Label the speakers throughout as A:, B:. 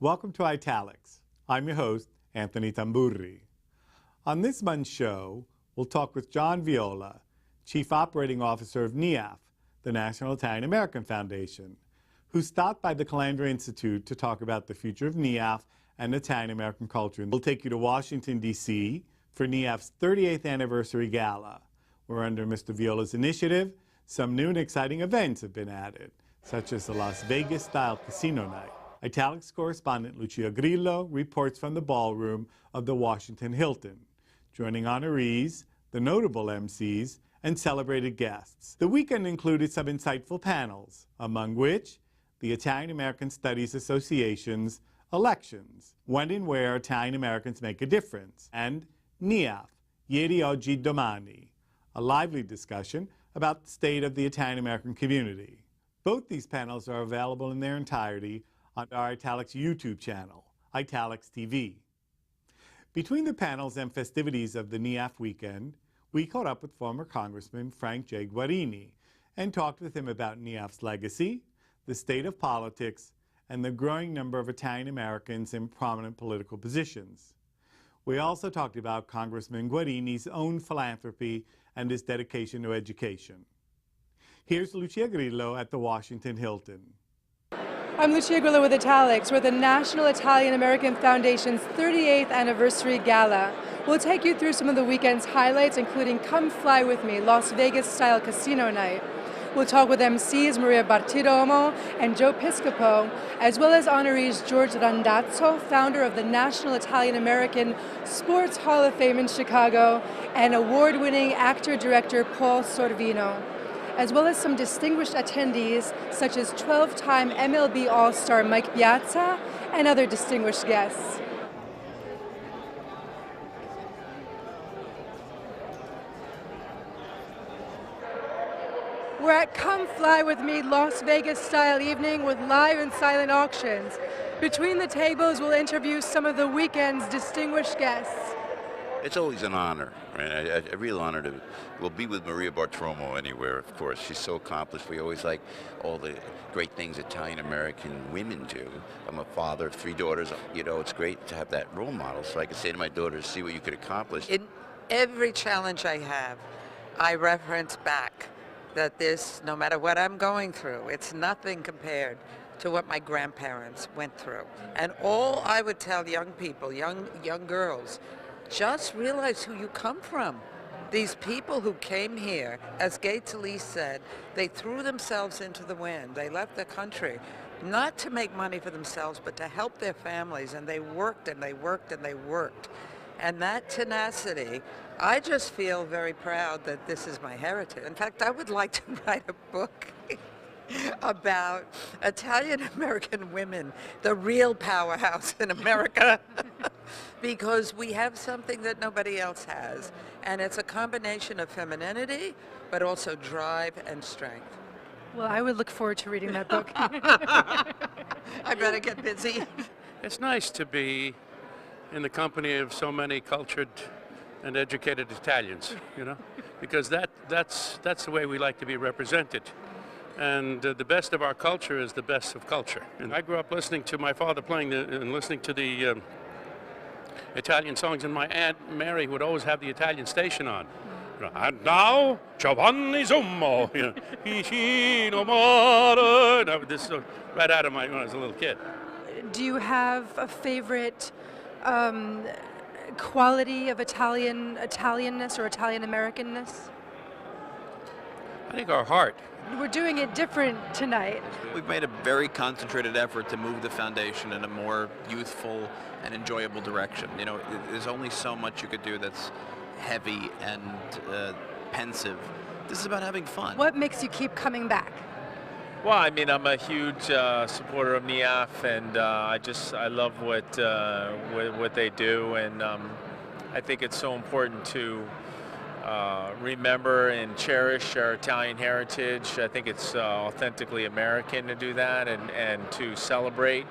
A: Welcome to Italics. I'm your host, Anthony Tamburri. On this month's show, we'll talk with John Viola, Chief Operating Officer of NIAF, the National Italian American Foundation, who stopped by the Calandra Institute to talk about the future of NIAF and Italian American culture. We'll take you to Washington, D.C. for NIAF's 38th Anniversary Gala, where under Mr. Viola's initiative, some new and exciting events have been added, such as the Las Vegas-style casino night. Italics correspondent Lucia Grillo reports from the ballroom of the Washington Hilton, joining honorees, the notable MCs, and celebrated guests. The weekend included some insightful panels, among which the Italian American Studies Association's Elections, When and Where Italian Americans Make a Difference, and NIAF, Ieri, Oggi, Domani, a lively discussion about the state of the Italian American community. Both these panels are available in their entirety on our Italics YouTube channel, Italics TV. Between the panels and festivities of the NIAF weekend, we caught up with former Congressman Frank J. Guarini and talked with him about NIAF's legacy, the state of politics, and the growing number of Italian Americans in prominent political positions. We also talked about Congressman Guarini's own philanthropy and his dedication to education. Here's Lucia Grillo at the Washington Hilton.
B: I'm Lucia Grillo with Italics. We're at the National Italian American Foundation's 38th Anniversary Gala. We'll take you through some of the weekend's highlights, including Come Fly With Me, Las Vegas-style casino night. We'll talk with MCs Maria Bartiromo and Joe Piscopo, as well as honorees George Randazzo, founder of the National Italian American Sports Hall of Fame in Chicago, and award-winning actor-director Paul Sorvino, as well as some distinguished attendees such as 12-time MLB All-Star Mike Piazza and other distinguished guests. We're at Come Fly With Me Las Vegas-style evening with live and silent auctions. Between the tables, we'll interview some of the weekend's distinguished guests.
C: It's always an honor, right? A real honor to, we'll be with Maria Bartiromo anywhere, of course. She's so accomplished. We always like all the great things Italian-American women do. I'm a father of 3 daughters. You know, it's great to have that role model so I can say to my daughters, see what you could accomplish.
D: In every challenge I have, I reference back that this, no matter what I'm going through, it's nothing compared to what my grandparents went through. And all I would tell young people, young girls, just realize who you come from. These people who came here, as Gay Talese said, they threw themselves into the wind. They left the country, not to make money for themselves, but to help their families. And they worked and they worked and they worked. And that tenacity, I just feel very proud that this is my heritage. In fact, I would like to write a book about Italian-American women, the real powerhouse in America, because we have something that nobody else has. And it's a combination of femininity, but also drive and strength.
B: Well, I would look forward to reading that book.
D: I better get busy.
E: It's nice to be in the company of so many cultured and educated Italians, you know, because that's the way we like to be represented. And the best of our culture is the best of culture. And I grew up listening to my father playing and listening to the Italian songs, and my Aunt Mary would always have the Italian station on. You know, and now, Giovanni Zummo, you know, Vicino Mare. This is right out of when I was a little kid.
B: Do you have a favorite quality of Italianness or Italian-Americanness?
E: I think our heart.
B: We're doing it different tonight.
F: We've made a very concentrated effort to move the foundation in a more youthful and enjoyable direction. You know, there's only so much you could do that's heavy and pensive. This is about having fun.
B: What makes you keep coming back?
G: Well, I mean, I'm a huge supporter of NIAF, and I love what they do, and I think it's so important to remember and cherish our Italian heritage. I think it's authentically American to do that, and to celebrate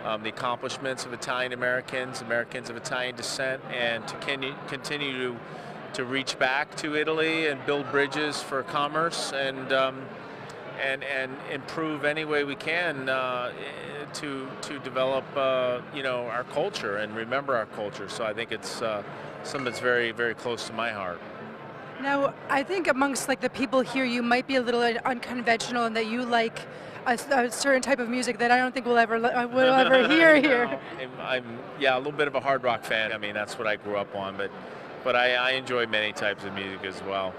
G: the accomplishments of Italian Americans of Italian descent, and to continue to reach back to Italy and build bridges for commerce, and and improve any way we can to develop our culture and remember our culture. So I think it's something that's very, very close to my heart.
B: Now, I think amongst like the people here, you might be a little unconventional in that you like a certain type of music that I don't think we'll ever hear here.
G: I'm a little bit of a hard rock fan. I mean, that's what I grew up on, but I enjoy many types of music as well.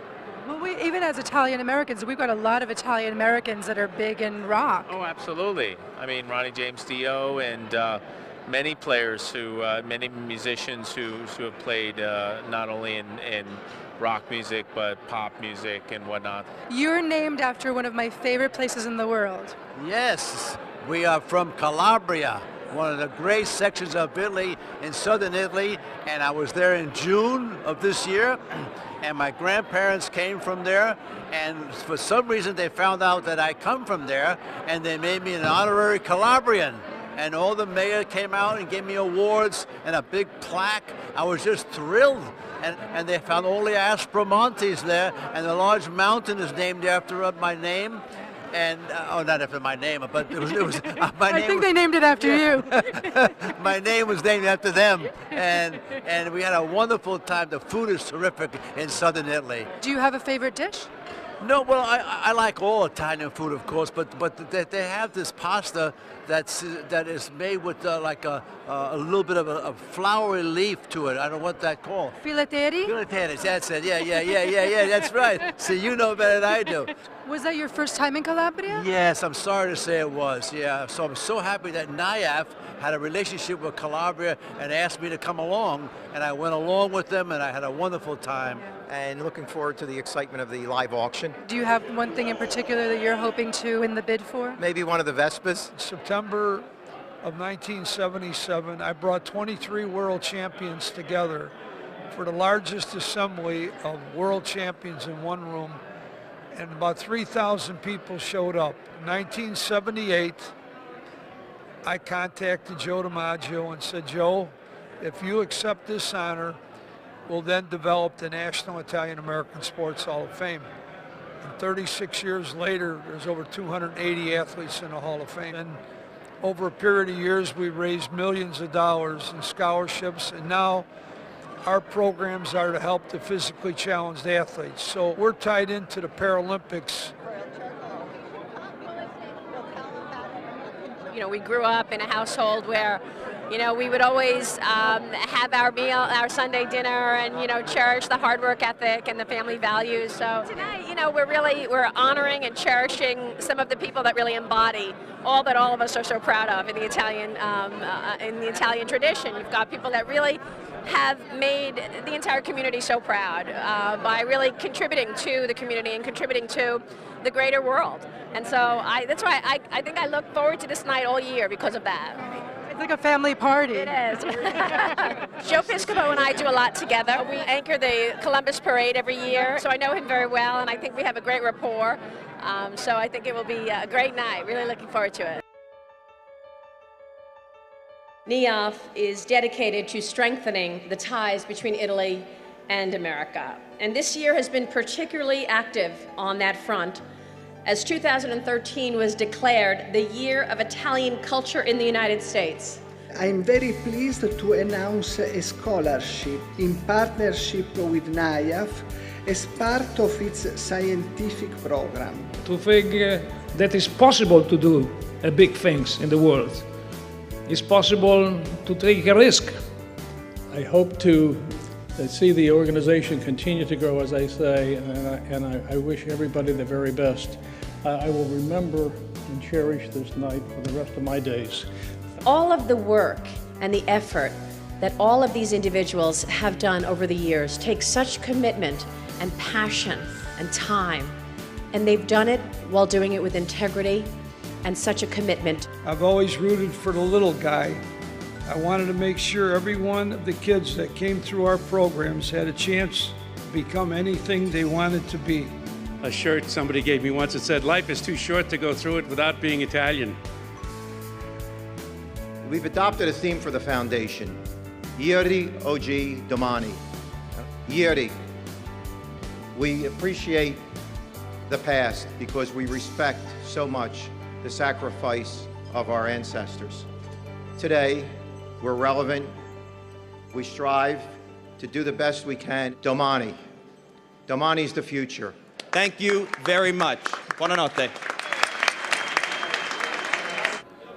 B: Well, even as Italian Americans, we've got a lot of Italian Americans that are big in rock.
G: Oh, absolutely. I mean, Ronnie James Dio and many players many musicians who have played not only in rock music, but pop music and whatnot.
B: You're named after one of my favorite places in the world.
H: Yes, we are from Calabria, one of the great sections of Italy, in southern Italy, and I was there in June of this year, and my grandparents came from there, and for some reason they found out that I come from there, and they made me an honorary Calabrian. And all the mayor came out and gave me awards and a big plaque. I was just thrilled. And they found all the Aspromontes there, and the large mountain is named after my name. And not after my name, but it was my name.
B: I think they named it after you.
H: My name was named after them, and we had a wonderful time. The food is terrific in southern Italy.
B: Do you have a favorite dish?
H: No, well, I like all Italian food, of course, but they have this pasta that is made with like a little bit of a floury leaf to it. I don't know what that's called.
B: Fileteri?
H: Fileteri, that's it. Yeah, that's right. See, you know better than I do.
B: Was that your first time in Calabria?
H: Yes, I'm sorry to say it was, yeah. So I'm so happy that NIAF had a relationship with Calabria and asked me to come along, and I went along with them, and I had a wonderful time.
I: And looking forward to the excitement of the live auction.
B: Do you have one thing in particular that you're hoping to win the bid for?
I: Maybe one of the Vespas.
J: September of 1977, I brought 23 world champions together for the largest assembly of world champions in one room, and about 3,000 people showed up. In 1978, I contacted Joe DiMaggio and said, Joe, if you accept this honor, we'll then develop the National Italian American Sports Hall of Fame. And 36 years later, there's over 280 athletes in the Hall of Fame. And over a period of years, we raised millions of dollars in scholarships, and now our programs are to help the physically challenged athletes. So we're tied into the Paralympics.
K: You know, we grew up in a household where, you know, we would always have our meal, our Sunday dinner, and, you know, cherish the hard work ethic and the family values. So tonight, you know, we're honoring and cherishing some of the people that really embody all that all of us are so proud of in the Italian tradition. You've got people that really have made the entire community so proud by really contributing to the community and contributing to the greater world. And so that's why I think I look forward to this night all year because of that.
B: It's like a family party.
K: It is. Joe Piscopo and I do a lot together. We anchor the Columbus Parade every year, so I know him very well, and I think we have a great rapport. So I think it will be a great night. Really looking forward to it. NIAF is dedicated to strengthening the ties between Italy and America. And this year has been particularly active on that front, as 2013 was declared the Year of Italian Culture in the United States.
L: I'm very pleased to announce a scholarship in partnership with NIAF as part of its scientific program.
M: To think that it's possible to do big things in the world. It's possible to take a risk.
N: I hope to see the organization continue to grow, as I say, and I wish everybody the very best. I will remember and cherish this night for the rest of my days.
K: All of the work and the effort that all of these individuals have done over the years takes such commitment and passion and time, and they've done it while doing it with integrity and such a commitment.
J: I've always rooted for the little guy. I wanted to make sure every one of the kids that came through our programs had a chance to become anything they wanted to be.
E: A shirt somebody gave me once that said, "Life is too short to go through it without being Italian."
I: We've adopted a theme for the foundation, Ieri, Oggi, Domani. Ieri. We appreciate the past because we respect so much the sacrifice of our ancestors. Today, we're relevant. We strive to do the best we can. Domani. Domani's the future.
O: Thank you very much. Buonanotte.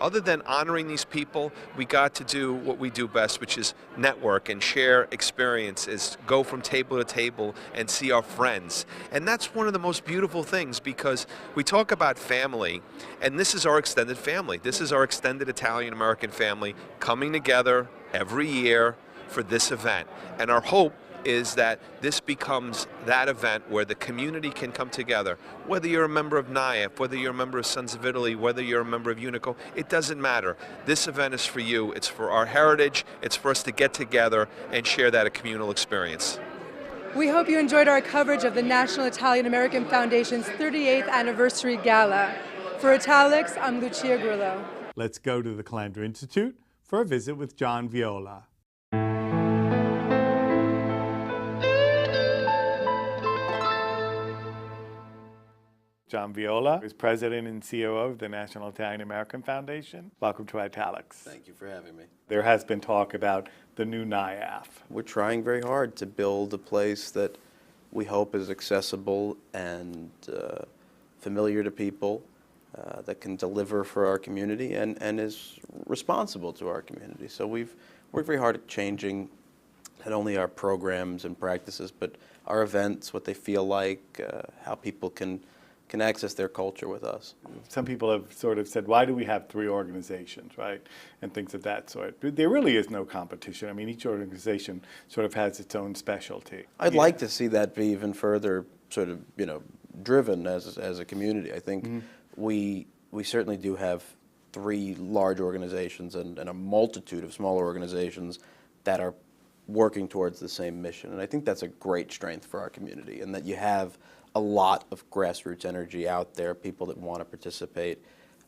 P: Other than honoring these people, we got to do what we do best, which is network and share experiences, go from table to table and see our friends. And that's one of the most beautiful things, because we talk about family, and this is our extended family. This is our extended Italian-American family coming together every year for this event. And our hope is that this becomes that event where the community can come together. Whether you're a member of NIAF, whether you're a member of Sons of Italy, whether you're a member of UNICO, it doesn't matter. This event is for you. It's for our heritage. It's for us to get together and share that communal experience.
B: We hope you enjoyed our coverage of the National Italian American Foundation's 38th Anniversary Gala. For Italics, I'm Lucia Grillo.
A: Let's go to the Calandra Institute for a visit with John Viola. John Viola is President and COO of the National Italian American Foundation. Welcome to Italics.
Q: Thank you for having me.
A: There has been talk about the new NIAF.
Q: We're trying very hard to build a place that we hope is accessible and familiar to people, that can deliver for our community and is responsible to our community. So we've worked very hard at changing not only our programs and practices, but our events, what they feel like, how people can access their culture with us.
A: Some people have sort of said, why do we have three organizations, right? And things of that sort. But there really is no competition. I mean, each organization sort of has its own specialty.
Q: I'd like to see that be even further sort of, driven as a community. I think we certainly do have three large organizations and a multitude of smaller organizations that are working towards the same mission. And I think that's a great strength for our community, and that you have a lot of grassroots energy out there, people that want to participate.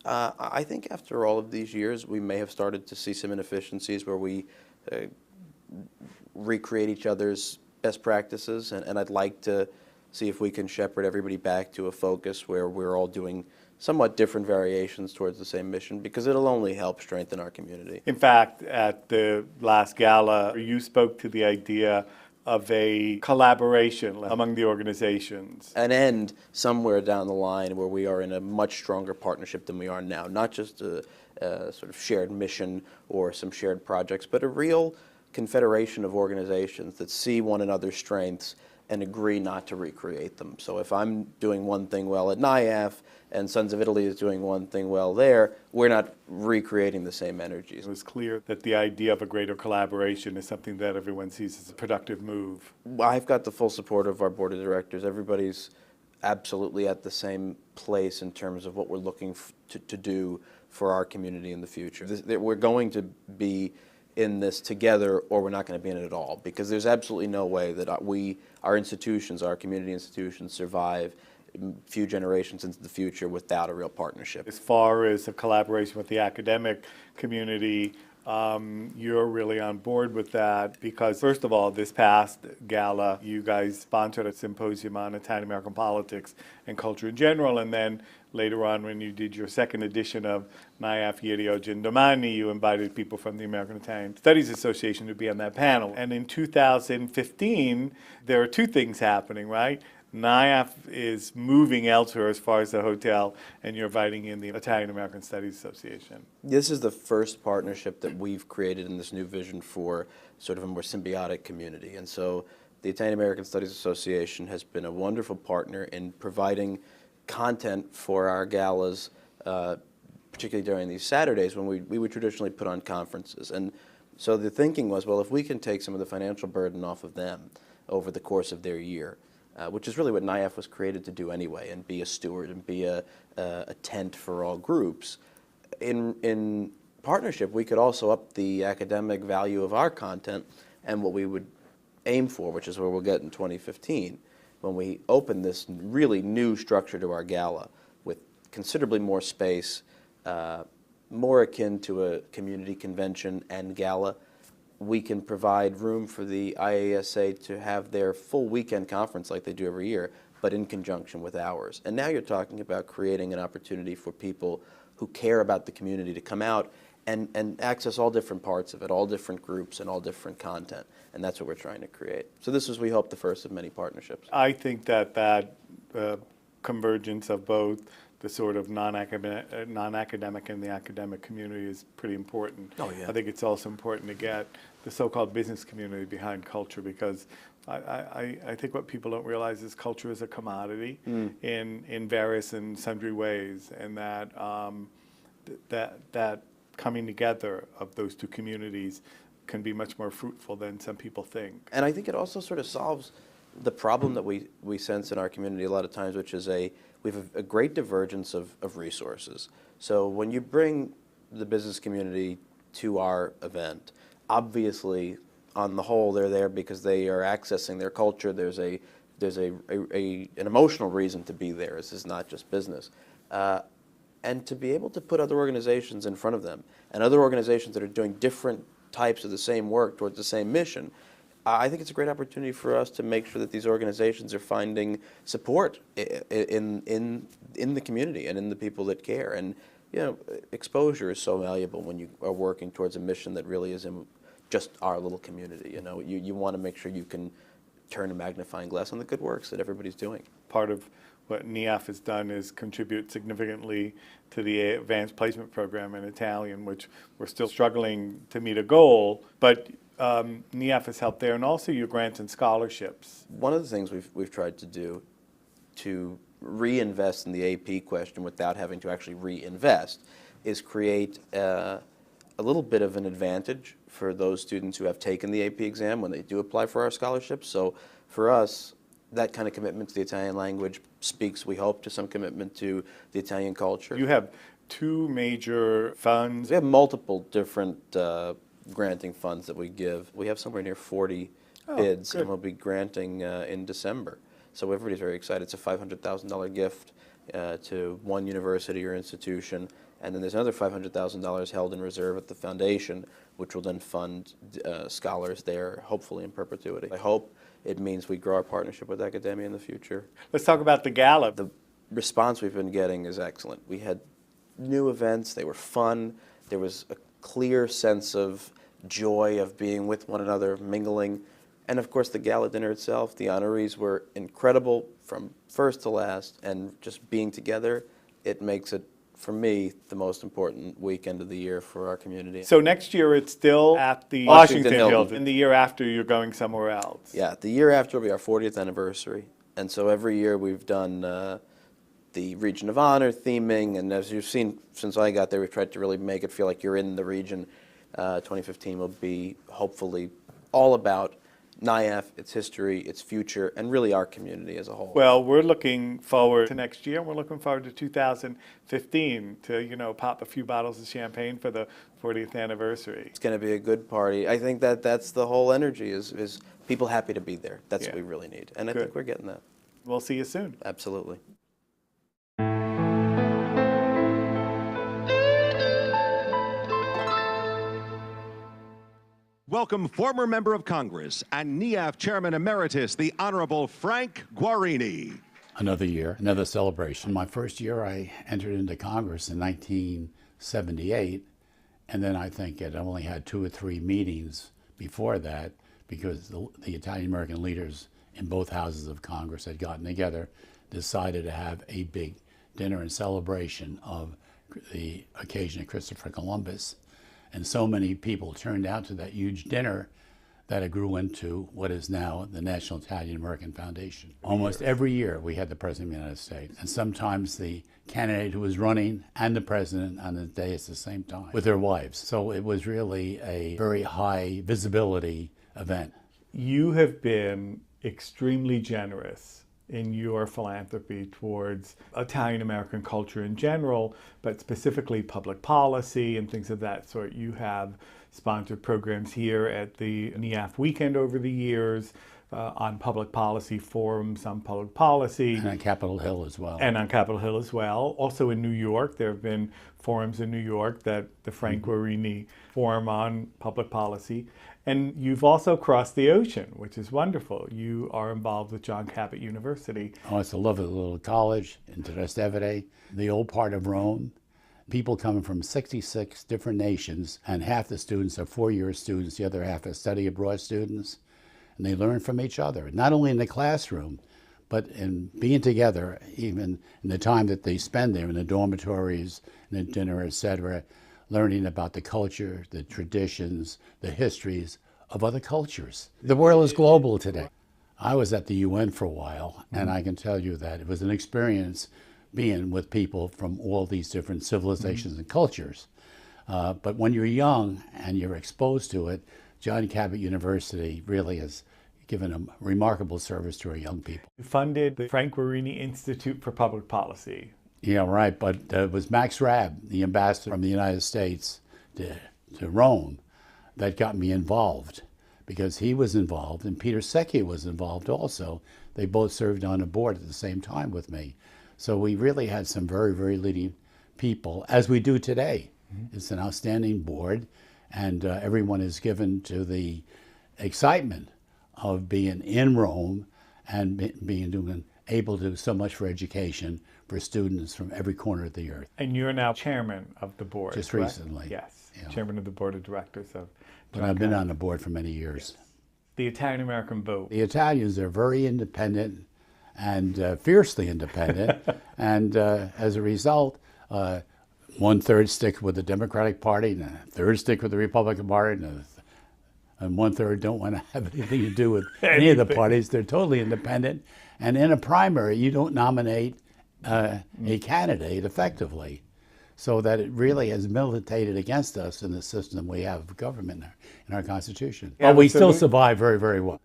Q: I think after all of these years, we may have started to see some inefficiencies where we recreate each other's best practices, and I'd like to see if we can shepherd everybody back to a focus where we're all doing somewhat different variations towards the same mission, because it'll only help strengthen our community.
A: In fact, at the last gala, you spoke to the idea of a collaboration among the organizations.
Q: An end somewhere down the line where we are in a much stronger partnership than we are now, not just a sort of shared mission or some shared projects, but a real confederation of organizations that see one another's strengths and agree not to recreate them. So if I'm doing one thing well at NIAF and Sons of Italy is doing one thing well there, we're not recreating the same energies.
A: It was clear that the idea of a greater collaboration is something that everyone sees as a productive move.
Q: I've got the full support of our board of directors. Everybody's absolutely at the same place in terms of what we're looking to do for our community in the future. We're going to be in this together, or we're not going to be in it at all, because there's absolutely no way that our institutions, our community institutions, survive a few generations into the future without a real partnership.
A: As far as a collaboration with the academic community, you're really on board with that, because first of all, this past gala, you guys sponsored a symposium on Italian American politics and culture in general, and then later on when you did your second edition of NIAF Ieri, Oggi and Domani, you invited people from the American Italian Studies Association to be on that panel. And in 2015, there are two things happening, right? NIAF is moving elsewhere as far as the hotel, and you're inviting in the Italian American Studies Association.
Q: This is the first partnership that we've created in this new vision for sort of a more symbiotic community. And so the Italian American Studies Association has been a wonderful partner in providing content for our galas, particularly during these Saturdays when we would traditionally put on conferences. And so the thinking was, well, if we can take some of the financial burden off of them over the course of their year, which is really what NIAF was created to do anyway, and be a steward and be a tent for all groups. In partnership, we could also up the academic value of our content and what we would aim for, which is where we'll get in 2015, when we open this really new structure to our gala with considerably more space, more akin to a community convention and gala. We can provide room for the IASA to have their full weekend conference like they do every year, but in conjunction with ours. And now you're talking about creating an opportunity for people who care about the community to come out and access all different parts of it, all different groups and all different content. And that's what we're trying to create. So this is, we hope, the first of many partnerships.
A: I think that convergence of both the sort of non-academic and the academic community is pretty important.
Q: Oh, yeah.
A: I think it's also important to get the so-called business community behind culture, because I think what people don't realize is culture is a commodity in various and sundry ways, and that coming together of those two communities can be much more fruitful than some people think.
Q: And I think it also sort of solves the problem that we sense in our community a lot of times, which is we have a great divergence of resources. So when you bring the business community to our event, obviously, on the whole, they're there because they are accessing their culture. There's an emotional reason to be there. This is not just business. And to be able to put other organizations in front of them, and other organizations that are doing different types of the same work towards the same mission, I think it's a great opportunity for us to make sure that these organizations are finding support in the community and in the people that care. And you know, exposure is so valuable when you are working towards a mission that really is in just our little community. You know, you want to make sure you can turn a magnifying glass on the good works that everybody's doing.
A: Part of what NIAF has done is contribute significantly to the advanced placement program in Italian, which we're still struggling to meet a goal, but NIAF has helped there, and also your grants and scholarships.
Q: One of the things we've tried to do to reinvest in the AP question without having to actually reinvest is create a little bit of an advantage for those students who have taken the AP exam when they do apply for our scholarships. So for us, that kind of commitment to the Italian language speaks, we hope, to some commitment to the Italian culture.
A: You have two major funds.
Q: We have multiple different granting funds that we give. We have somewhere near 40 bids,
A: good.
Q: and we'll be granting in December. So everybody's very excited. It's a $500,000 gift to one university or institution, and then there's another $500,000 held in reserve at the foundation, which will then fund scholars there, hopefully in perpetuity. I hope it means we grow our partnership with academia in the future.
A: Let's talk about the gala.
Q: The response we've been getting is excellent. We had new events. They were fun. There was a clear sense of joy of being with one another, mingling. And of course, the gala dinner itself, the honorees were incredible from first to last, and just being together, it makes it, for me, the most important weekend of the year for our community.
A: So next year it's still at the Washington Hilton, and the year after you're going somewhere else.
Q: Yeah, the year after will be our 40th anniversary, and so every year we've done the Region of Honor theming, and as you've seen since I got there, we've tried to really make it feel like you're in the region. 2015 will be hopefully all about NIAF, its history, its future, and really our community as a whole.
A: Well, we're looking forward to next year, and we're looking forward to 2015 to, you know, pop a few bottles of champagne for the 40th anniversary.
Q: It's going to be a good party. I think that's the whole energy, is people happy to be there. That's what we really need, and I think we're getting that.
A: We'll see you soon.
Q: Absolutely.
R: Welcome former Member of Congress and NIAF Chairman Emeritus, the Honorable Frank Guarini.
S: Another year, another celebration. My first year I entered into Congress in 1978, and then I think it only had 2 or 3 meetings before that, because the Italian-American leaders in both houses of Congress had gotten together, decided to have a big dinner in celebration of the occasion of Christopher Columbus. And so many people turned out to that huge dinner that it grew into what is now the National Italian-American Foundation. Almost every year we had the President of the United States, and sometimes the candidate who was running and the President on the day at the same time with their wives. So it was really a very high visibility event.
A: You have been extremely generous in your philanthropy towards Italian-American culture in general, but specifically public policy and things of that sort. You have sponsored programs here at the NIAF weekend over the years. on public policy forums on public policy.
S: And on Capitol Hill as well.
A: And on Capitol Hill as well. Also in New York, there have been forums in New York that the Frank Guarini Forum on Public Policy. And you've also crossed the ocean, which is wonderful. You are involved with John Cabot University.
S: Oh, it's a lovely little college in Trastevere, the old part of Rome. People coming from 66 different nations, and half the students are four-year students, the other half are study abroad students. And they learn from each other, not only in the classroom, but in being together, even in the time that they spend there in the dormitories, in the dinner, etc., learning about the culture, the traditions, the histories of other cultures. The world is global today. I was at the UN for a while, and I can tell you that it was an experience being with people from all these different civilizations and cultures. But when you're young and you're exposed to it, John Cabot University really has given a remarkable service to our young people.
A: You funded the Frank Guarini Institute for Public Policy.
S: Yeah, right, but it was Max Rabb, the ambassador from the United States to Rome, that got me involved, because he was involved and Peter Secchia was involved also. They both served on a board at the same time with me. So we really had some very, very leading people, as we do today. It's an outstanding board, and everyone is given to the excitement of being in Rome and being able to do so much for education for students from every corner of the earth.
A: And you're now chairman of the board,
S: Just
A: correct?
S: recently.
A: Yes,
S: Yeah.
A: chairman of the board of directors of
S: But I've been on the board for many years.
A: the Italian American vote.
S: The Italians are very independent and fiercely independent, and as a result, 1/3 stick with the Democratic Party, and 1/3 stick with the Republican Party, and 1/3 don't want to have anything to do with any of the parties. They're totally independent, and in a primary, you don't nominate a candidate effectively, so that it really has militated against us in the system we have of government in our Constitution.
A: Yeah,
S: but we
A: so
S: still survive very, very well.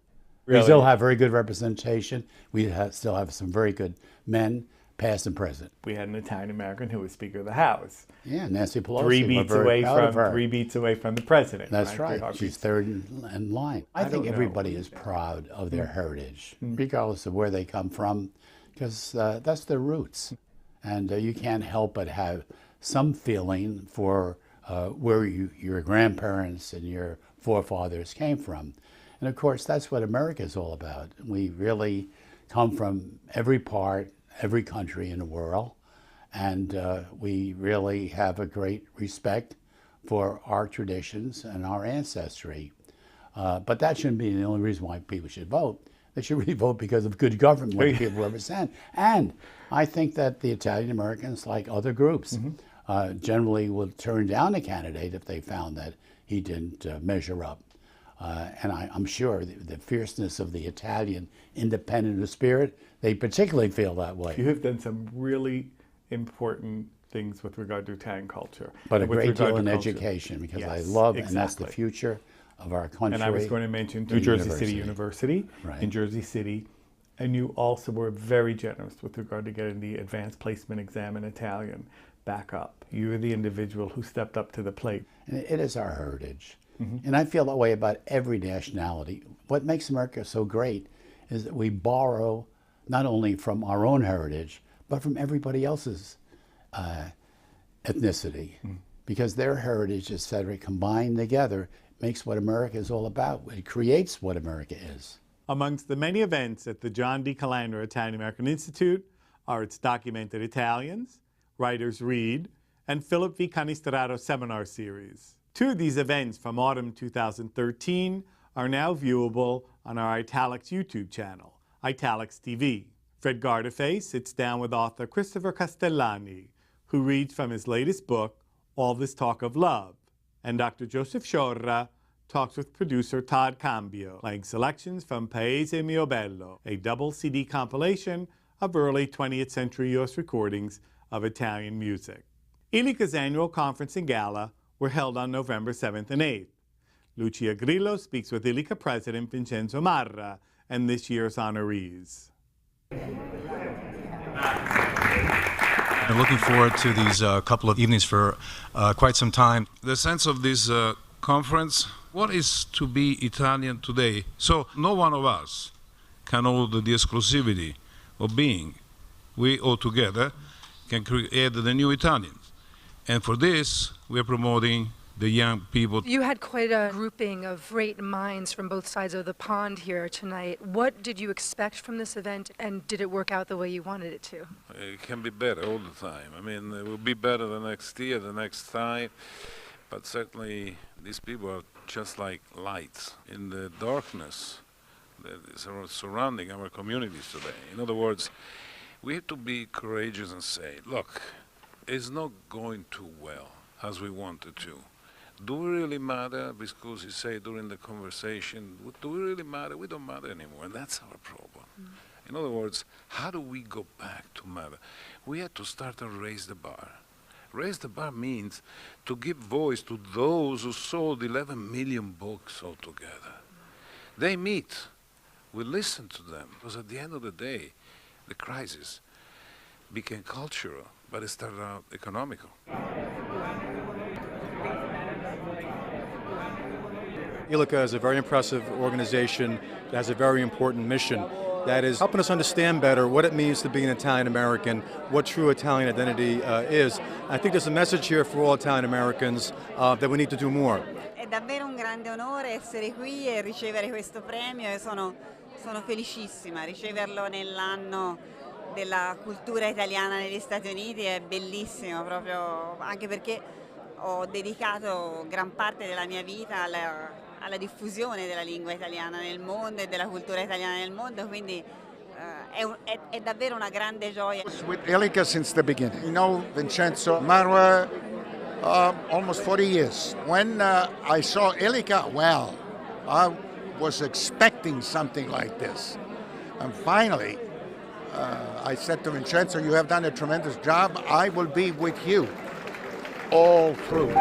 A: Really?
S: We still have very good representation. We still have some very good men, past and present.
A: We had an Italian American who was Speaker of the House.
S: Yeah, Nancy Pelosi.
A: Three
S: We're
A: beats
S: very
A: away
S: proud of
A: from
S: her.
A: 3 beats away from the president.
S: That's right.
A: Three
S: She's
A: heartbeats.
S: third in line. I think
A: don't know.
S: everybody is proud of their heritage, regardless of where they come from, because that's their roots. And you can't help but have some feeling for where your grandparents and your forefathers came from. And of course, that's what America is all about. We really come from every part, every country in the world, and we really have a great respect for our traditions and our ancestry. But that shouldn't be the only reason why people should vote. They should really vote because of good government, what people represent. And I think that the Italian Americans, like other groups, generally will turn down a candidate if they found that he didn't measure up. And I'm sure the fierceness of the Italian independent spirit, they particularly feel that way.
A: You have done some really important things with regard to Italian culture.
S: But a
A: with
S: great
A: regard
S: deal in
A: to culture.
S: education, because I
A: Yes,
S: love, and that's the
A: exactly.
S: future of our country.
A: And I was going to mention
S: the
A: New Jersey City University
S: Right.
A: in Jersey City. And you also were very generous with regard to getting the advanced placement exam in Italian back up. You were the individual who stepped up to the plate.
S: And it is our heritage. And I feel that way about every nationality. What makes America so great is that we borrow not only from our own heritage, but from everybody else's ethnicity. Because their heritage, etc., combined together, makes what America is all about. It creates what America is.
A: Amongst the many events at the John D. Calandra Italian American Institute are its Documented Italians, Writers Read, and Philip V. Canistrato Seminar Series. 2 of these events from autumn 2013 are now viewable on our Italics YouTube channel, Italics TV. Fred Gardaface sits down with author Christopher Castellani, who reads from his latest book, All This Talk of Love, and Dr. Joseph Sciorra talks with producer Todd Cambio, playing selections from Paese Mio Bello, a double CD compilation of early 20th century U.S. recordings of Italian music. ILICA's annual conference and gala were held on November 7th and 8th. Lucia Grillo speaks with ILICA President Vincenzo Marra and this year's honorees.
T: I'm looking forward to these couple of evenings for quite some time. The sense of this conference, what is to be Italian today? So no one of us
U: can hold the exclusivity of being. We all together can create the new Italians. And for this, we are promoting the young people.
B: You had quite a grouping of great minds from both sides of the pond here tonight. What did you expect from this event, and did it work out the way you wanted it to?
U: It can be better all the time. I mean, it will be better the next year, the next time, but certainly these people are just like lights in the darkness that is surrounding our communities today. In other words, we have to be courageous and say, look, it's not going too well as we wanted to. Do we really matter? Because you say during the conversation, do we really matter? We don't matter anymore, and that's our problem. In other words, how do we go back to matter? We have to start and raise the bar. Raise the bar means to give voice to those who sold 11 million books altogether. They meet. We listen to them, because at the end of the day, the crisis became cultural, but it started out economical.
V: ILICA is a very impressive organization that has a very important mission that is helping us understand better what it means to be an Italian American, what true Italian identity is. I think there's a message here for all Italian Americans that we need to do more.
W: È davvero un grande onore essere qui e ricevere questo premio e sono felicissima. Riceverlo nell'anno della cultura italiana negli Stati Uniti è bellissimo, proprio anche perché ho dedicato gran parte della mia vita alla diffusione della lingua italiana nel mondo e della cultura italiana nel mondo, quindi è davvero una grande gioia.
X: With ILICA since the beginning. You know Vincenzo Marwa, almost 40 years. When I saw ILICA, well, I was expecting something like this. And finally, I said to Vincenzo, you have done a tremendous job. I will be with you all through.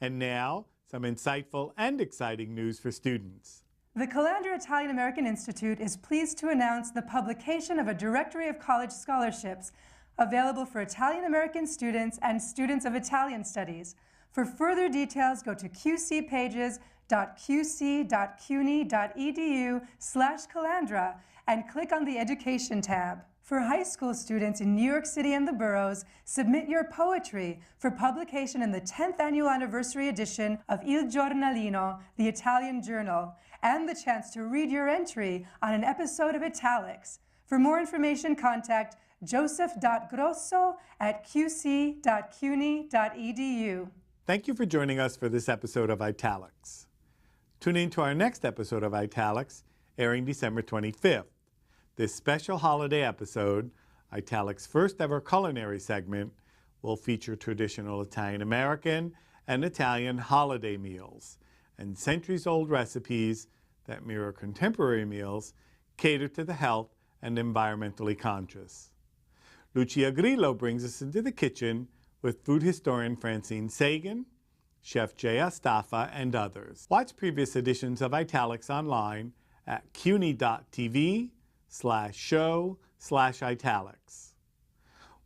A: And now, some insightful and exciting news for students.
B: The Calandra Italian American Institute is pleased to announce the publication of a directory of college scholarships available for Italian American students and students of Italian studies. For further details, go to qcpages.qc.cuny.edu/Calandra and click on the Education tab. For high school students in New York City and the boroughs, submit your poetry for publication in the 10th annual anniversary edition of Il Giornalino, the Italian journal, and the chance to read your entry on an episode of Italics. For more information, contact joseph.grosso@qc.cuny.edu.
A: Thank you for joining us for this episode of Italics. Tune in to our next episode of Italics, airing December 25th. This special holiday episode, Italics' first ever culinary segment, will feature traditional Italian American and Italian holiday meals and centuries-old recipes that mirror contemporary meals catered to the health and environmentally conscious. Lucia Grillo brings us into the kitchen with food historian Francine Sagan, Chef Jay Astafa, and others. Watch previous editions of Italics online at cuny.tv/show/Italics.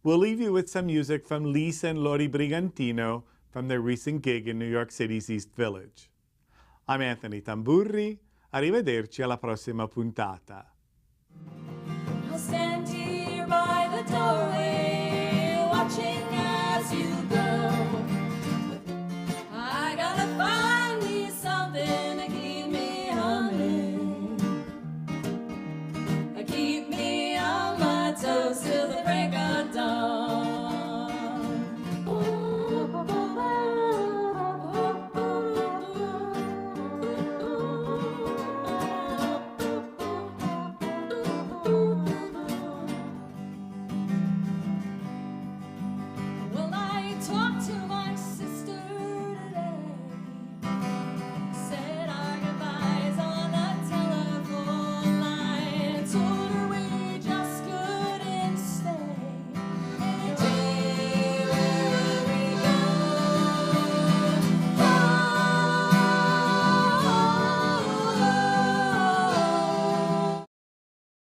A: We'll leave you with some music from Lisa and Lori Brigantino from their recent gig in New York City's East Village. I'm Anthony Tamburri. Arrivederci alla prossima puntata.
Y: I'll stand here by the doorway, watching as you go.